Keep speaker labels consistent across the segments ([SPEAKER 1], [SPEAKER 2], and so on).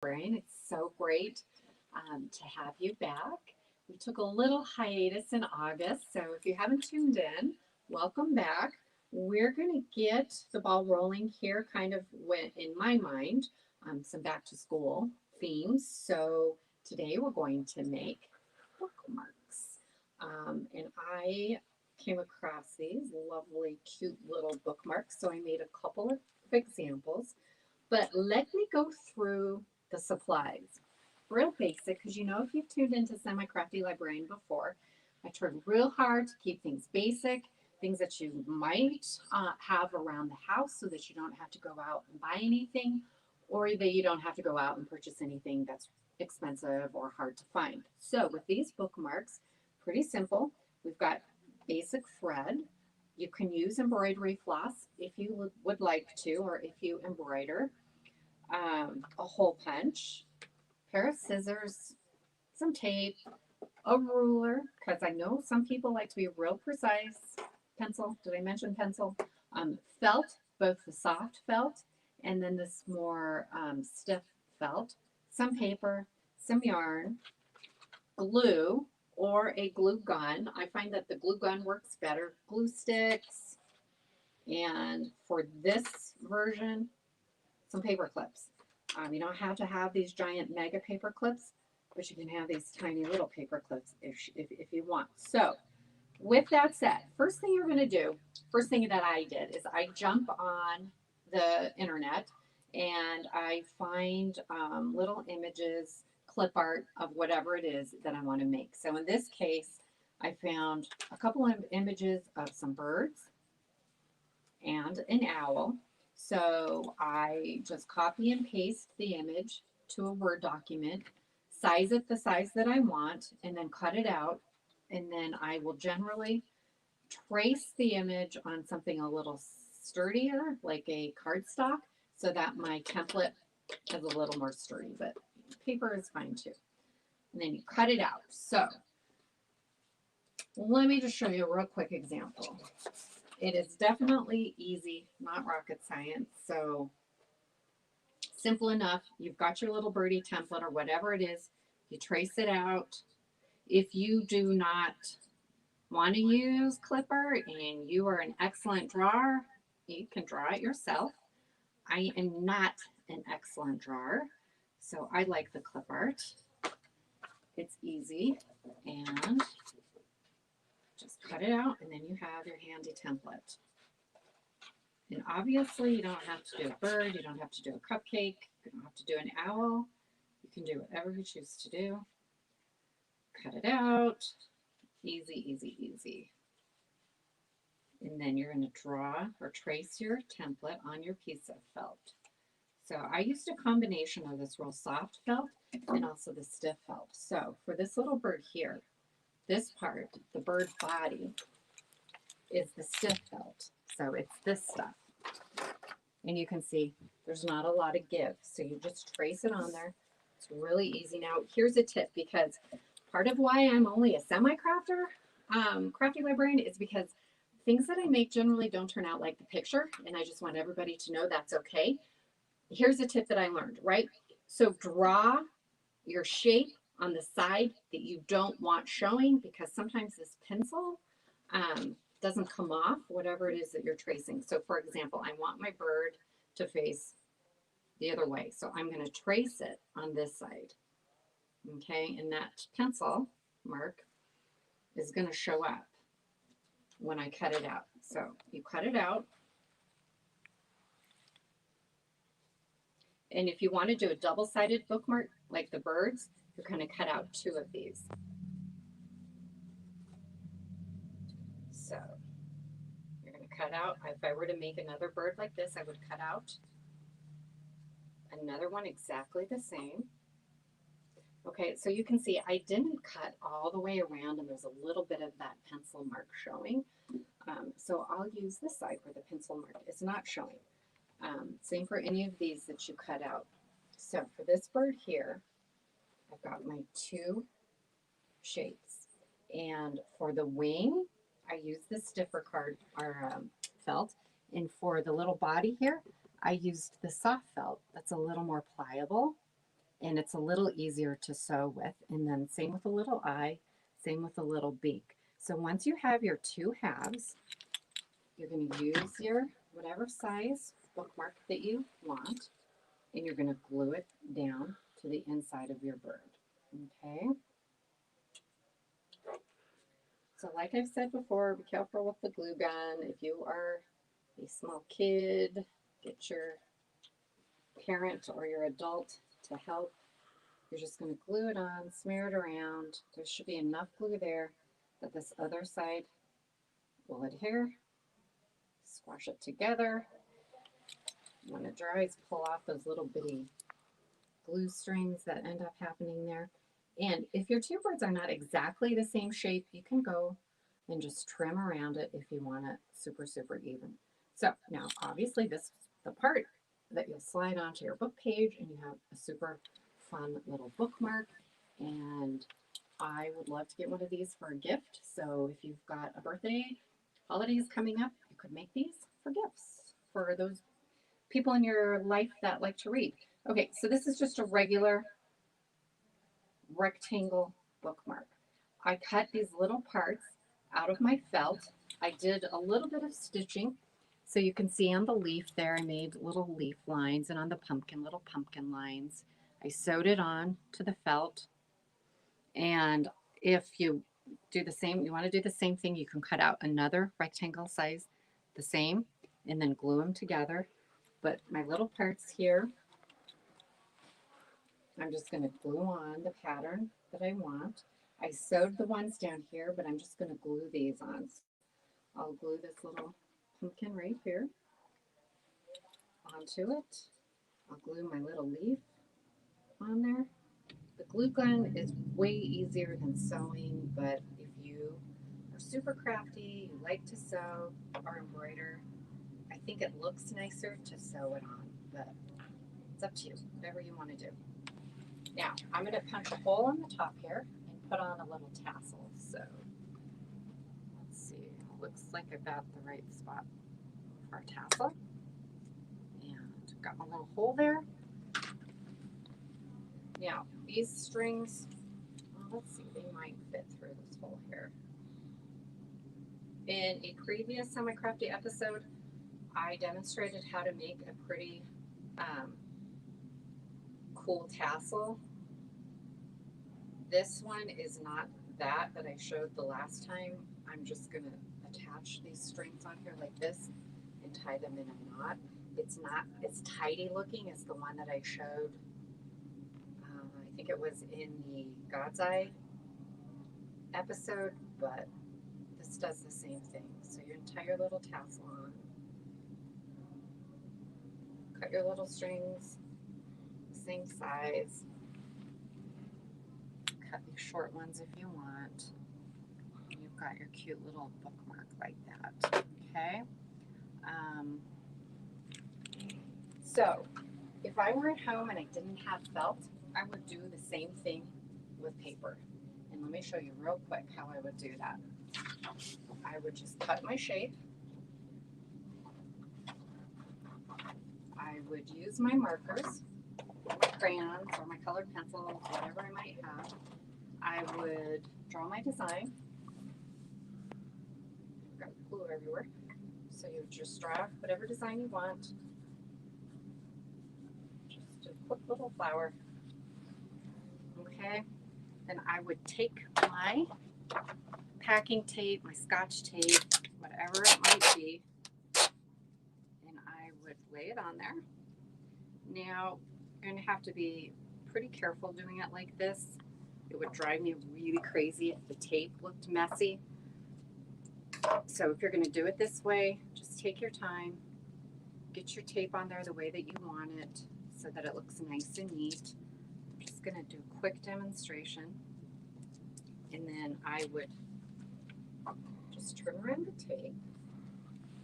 [SPEAKER 1] Librarian. It's so great to have you back. We took a little hiatus in August, so if you haven't tuned in, welcome back. We're going to get the ball rolling here, kind of in my mind, some back to school themes. So today we're going to make bookmarks. And I came across these lovely, cute little bookmarks, so I made a couple of examples. But let me go through the supplies. Real basic, because if you've tuned into Semi-Crafty Librarian before, I tried real hard to keep things basic, things that you might have around the house so that you don't have to go out and buy anything, or that you don't have to go out and purchase anything that's expensive or hard to find. So with these bookmarks, pretty simple. We've got basic thread. You can use embroidery floss if you would like to, or if you embroider. A hole punch, pair of scissors, some tape, a ruler, because I know some people like to be real precise. Pencil, did I mention pencil? Felt, both the soft felt and then this more stiff felt, some paper, some yarn, glue, or a glue gun. I find that the glue gun works better. Glue sticks, and for this version, some paper clips. You don't have to have these giant mega paper clips, but you can have these tiny little paper clips if you want. So with that said, first thing you're going to do, first thing that I did is I jump on the internet and I find little images, clip art of whatever it is that I want to make. So in this case, I found a couple of images of some birds and an owl. So I just copy and paste the image to a Word document, size it the size that I want, and then cut it out. And then I will generally trace the image on something a little sturdier, like a cardstock, so that my template is a little more sturdy, but paper is fine too. And then you cut it out. So let me just show you a real quick example. It is definitely easy, not rocket science. So simple enough. You've got your little birdie template or whatever it is. You trace it out. If you do not want to use clipper and you are an excellent drawer, you can draw it yourself. I am not an excellent drawer, so I like the clip art. It's easy, and just cut it out, and then you have your handy template. And obviously, you don't have to do a bird, you don't have to do a cupcake, you don't have to do an owl. You can do whatever you choose to do. Cut it out. Easy, easy, easy. And then you're going to draw or trace your template on your piece of felt. So I used a combination of this real soft felt and also the stiff felt. So for this little bird here, this part, the bird body, is the stiff felt. So it's this stuff. And you can see there's not a lot of give. So you just trace it on there. It's really easy. Now, here's a tip, because part of why I'm only a semi-crafter, crafty librarian, is because things that I make generally don't turn out like the picture, and I just want everybody to know that's okay. Here's a tip that I learned, right? So draw your shape on the side that you don't want showing, because sometimes this pencil doesn't come off, whatever it is that you're tracing. So for example, I want my bird to face the other way. So I'm going to trace it on this side. Okay, and that pencil mark is going to show up when I cut it out. So you cut it out. And if you want to do a double-sided bookmark like the birds, you're going to cut out 2 of these. So you're going to cut out, if I were to make another bird like this, I would cut out another one exactly the same. Okay, so you can see I didn't cut all the way around, and there's a little bit of that pencil mark showing. So I'll use this side where the pencil mark is not showing. Same for any of these that you cut out. So for this bird here, I've got my 2 shapes. And for the wing, I use the stiffer card or felt. And for the little body here, I used the soft felt. That's a little more pliable. and it's a little easier to sew with. And then same with a little eye, same with a little beak. So once you have your two halves, you're going to use your whatever size bookmark that you want, and you're going to glue it down to the inside of your bird. Okay? So like I've said before, be careful with the glue gun. If you are a small kid, get your parent or your adult to help. You're just going to glue it on, smear it around. There should be enough glue there that this other side will adhere. Squash it together. When it dries, pull off those little bitty glue strings that end up happening there. And if your two birds are not exactly the same shape, you can go and just trim around it if you want it super, super even. So now obviously this is the part that you'll slide onto your book page and you have a super fun little bookmark. And I would love to get one of these for a gift. So if you've got a birthday, holidays coming up, you could make these for gifts for those people in your life that like to read. Okay, so this is just a regular rectangle bookmark. I cut these little parts out of my felt. I did a little bit of stitching. So you can see on the leaf there, I made little leaf lines, and on the pumpkin, little pumpkin lines. I sewed it on to the felt. And if you do the same, you want to do the same thing, you can cut out another rectangle size, the same, and then glue them together. But my little parts here, I'm just going to glue on the pattern that I want. I sewed the ones down here, but I'm just going to glue these on. I'll glue this little pumpkin right here onto it. I'll glue my little leaf on there. The glue gun is way easier than sewing, but if you are super crafty, you like to sew or embroider, I think it looks nicer to sew it on, but it's up to you, whatever you want to do. Now, I'm going to punch a hole in the top here and put on a little tassel. So, let's see. It looks like I've got the right spot for a tassel. And got my little hole there. Now, these strings, well, let's see, they might fit through this hole here. In a previous Semi-Crafty episode, I demonstrated how to make a pretty cool tassel. This one is not that I showed the last time. I'm just going to attach these strings on here like this and tie them in a knot. It's not as tidy looking as the one that I showed. I think it was in the God's Eye episode, but this does the same thing. So you tie your little tassel on, cut your little strings, same size. Cut these short ones if you want. You've got your cute little bookmark like that. Okay. So if I were at home and I didn't have felt, I would do the same thing with paper. And let me show you real quick how I would do that. I would just cut my shape. I would use my markers, my crayons, or my colored pencils, whatever I might have. I would draw my design. I've got glue everywhere. So you just draw whatever design you want. Just a quick little flower. Okay. Then I would take my packing tape, my scotch tape, whatever it might be, and I would lay it on there. Now, you're going to have to be pretty careful doing it like this. It would drive me really crazy if the tape looked messy. So if you're going to do it this way, just take your time, get your tape on there the way that you want it so that it looks nice and neat. I'm just going to do a quick demonstration, and then I would just turn around the tape.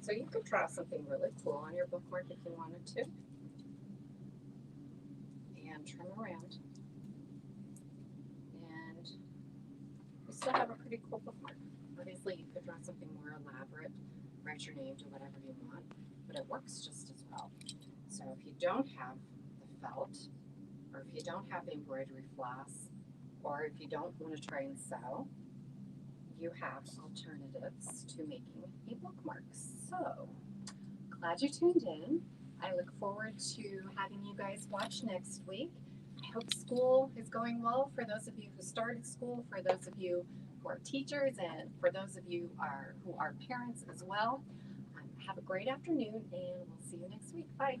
[SPEAKER 1] So you could draw something really cool on your bookmark if you wanted to. And turn around. And you still have a pretty cool bookmark. Obviously, you could draw something more elaborate, write your name, do whatever you want, but it works just as well. So if you don't have the felt, or if you don't have embroidery floss, or if you don't want to try and sew, you have alternatives to making a bookmark. So, glad you tuned in. I look forward to having you guys watch next week. I hope school is going well for those of you who started school, for those of you who are teachers, and for those of you who are parents as well. Have a great afternoon, and we'll see you next week. Bye.